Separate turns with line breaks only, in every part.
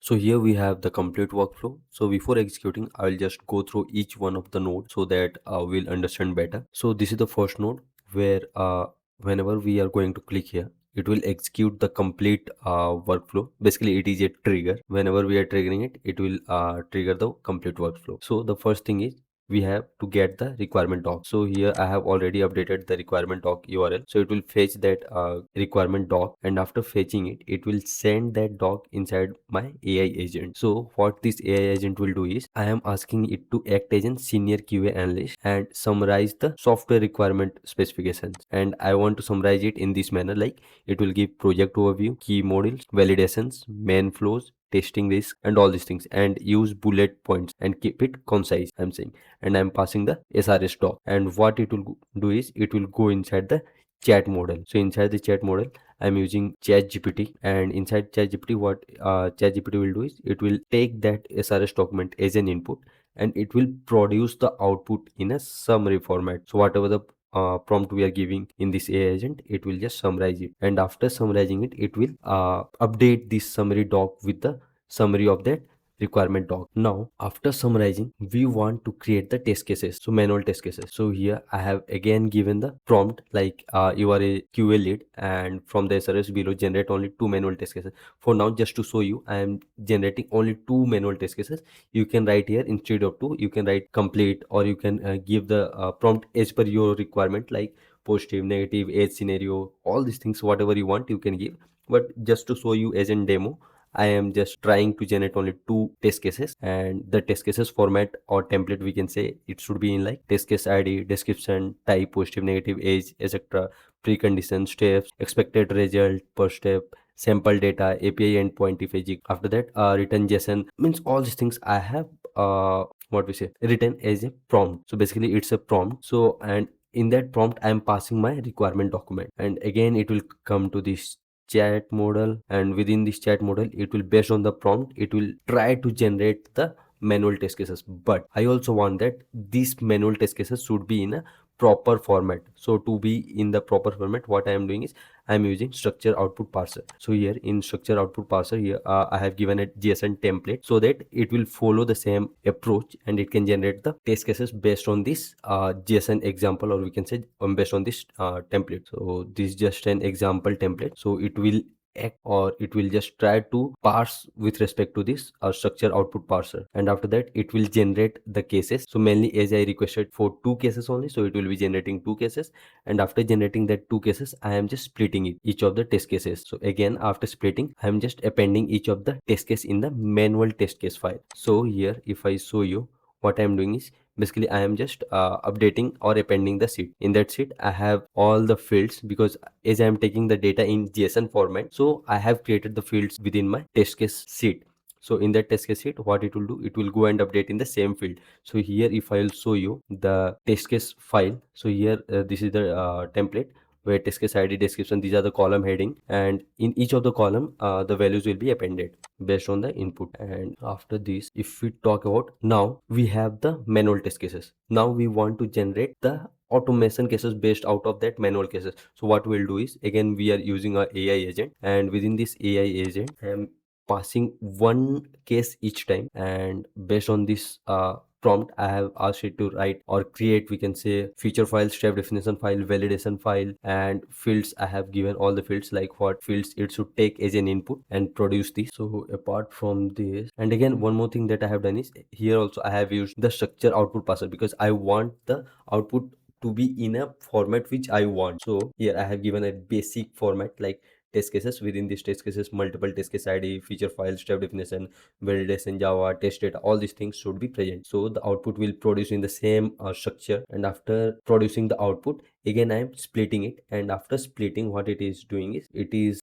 So here we have the complete workflow. So before executing, I'll just go through each one of the nodes so that we'll understand better. So this is the first node where whenever we are going to click here, it will execute the complete workflow. Basically, it is a trigger. Whenever we are triggering it, it will trigger the complete workflow. So the first thing is we have to get the requirement doc. So here I have already updated the requirement doc URL. So it will fetch that requirement doc, and after fetching it, it will send that doc inside my AI agent. So what this AI agent will do is I am asking it to act as a senior QA analyst and summarize the software requirement specifications. And I want to summarize it in this manner, like it will give project overview, key modules, validations, main flows, testing risk, and all these things, and use bullet points and keep it concise, I'm saying. And I'm passing the SRS doc, and what it will do is it will go inside the chat model. So inside the chat model, I'm using ChatGPT, and inside ChatGPT, what ChatGPT will do is it will take that SRS document as an input, and it will produce the output in a summary format. So whatever the prompt we are giving in this AI agent, it will just summarize it, and after summarizing it, it will update this summary doc with the summary of that requirement doc. Now after summarizing, we want to create the test cases, so manual test cases. So here I have again given the prompt, like you are a QA lead, and from the SRS below generate only 2 manual test cases. For now, just to show you, I am generating only 2 manual test cases. You can write here, instead of 2, you can write complete, or you can give the prompt as per your requirement, like positive, negative, edge scenario, all these things, whatever you want you can give. But just to show you as in demo, I am just trying to generate only 2 test cases, and the test cases format or template, we can say it should be in like test case ID, description, type, positive, negative, age, etc., precondition, steps, expected result per step, sample data, API endpoint if I. After that, return JSON, means all these things I have what we say written as a prompt. So basically it's a prompt. So, and in that prompt I am passing my requirement document, and again it will come to this chat model, and within this chat model, it will, based on the prompt, it will try to generate the manual test cases. But I also want that these manual test cases should be in a proper format. So to be in the proper format, what I am doing is I am using structure output parser. So here in structure output parser, here I have given a JSON template so that it will follow the same approach, and it can generate the test cases based on this JSON example, or we can say based on this template. So this is just an example template. So it will act, or it will just try to parse with respect to this structure output parser, and after that it will generate the cases. So mainly, as I requested for 2 cases only, so it will be generating 2 cases, and after generating that 2 cases, I am just splitting it, each of the test cases. So again, after splitting, I am just appending each of the test case in the manual test case file. So here, if I show you, what I am doing is basically I am just updating or appending the sheet. In that sheet, I have all the fields, because as I am taking the data in JSON format, so I have created the fields within my test case sheet. So in that test case sheet, what it will do, it will go and update in the same field. So here, if I'll show you the test case file, so here this is the template where test case ID, description, these are the column heading, and in each of the column the values will be appended based on the input. And after this, if we talk about, now we have the manual test cases. Now we want to generate the automation cases based out of that manual cases. So what we'll do is, again, we are using our AI agent, and within this AI agent, I am passing 1 case each time, and based on this prompt, I have asked it to write or create, we can say, feature file, step definition file, validation file, and fields. I have given all the fields, like what fields it should take as an input and produce this. So apart from this, and again, one more thing that I have done is, here also I have used the structure output parser, because I want the output to be in a format which I want. So here I have given a basic format, like test cases. Within these test cases, multiple test case ID, feature file, step definition, validation, Java, test data, all these things should be present. So the output will produce in the same structure, and after producing the output, again I am splitting it, and after splitting, what it is doing is it is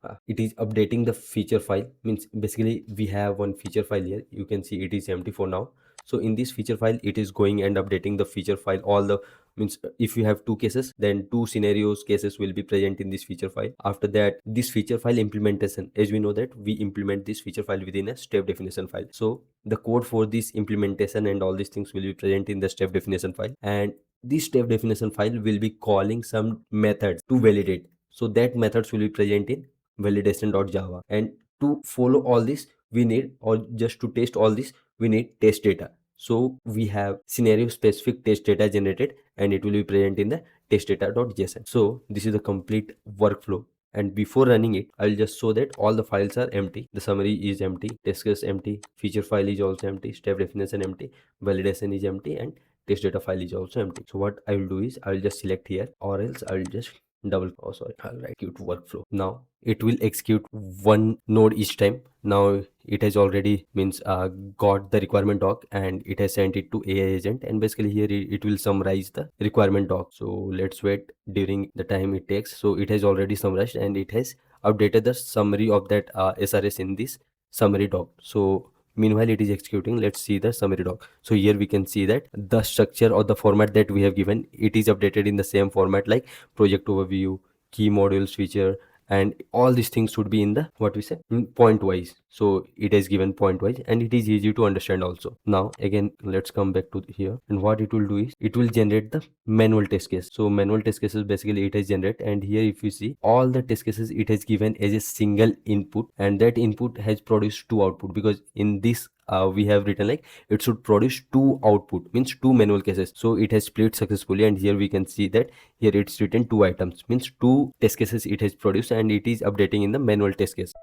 updating the feature file. Means basically we have one feature file here, you can see it is empty for now. So in this feature file, it is going and updating the feature file. All the, means if you have 2 cases, then 2 scenarios cases will be present in this feature file. After that, this feature file implementation, as we know that we implement this feature file within a step definition file. So the code for this implementation and all these things will be present in the step definition file, and this step definition file will be calling some methods to validate. So that methods will be present in validation.java, and to follow all this, we need, or just to test all this, we need test data. So we have scenario specific test data generated, and it will be present in the test data.json. So this is the complete workflow. And before running it, I'll just show that all the files are empty. The summary is empty, test case empty, feature file is also empty, step definition empty, validation is empty, and test data file is also empty. So what I will do is, I will just select here, or else I will just I'll write execute workflow. Now it will execute one node each time. Now it has already means got the requirement doc, and it has sent it to AI agent, and basically here it will summarize the requirement doc. So let's wait during the time it takes. So it has already summarized, and it has updated the summary of that SRS in this summary doc. So meanwhile it is executing, let's see the summary doc. So here we can see that the structure or the format that we have given, it is updated in the same format, like project overview, key modules, feature, and all these things should be in the what we say point wise. So it is given point wise, and it is easy to understand also. Now again, let's come back to here, and what it will do is, it will generate the manual test case. So manual test cases, basically it has generate, and here if you see all the test cases, it has given as a single input, and that input has produced two output, because in this we have written like it should produce two output, means two manual cases. So it has split successfully, and here we can see that here it's written two items, means two test cases it has produced, and it is updating in the manual test case.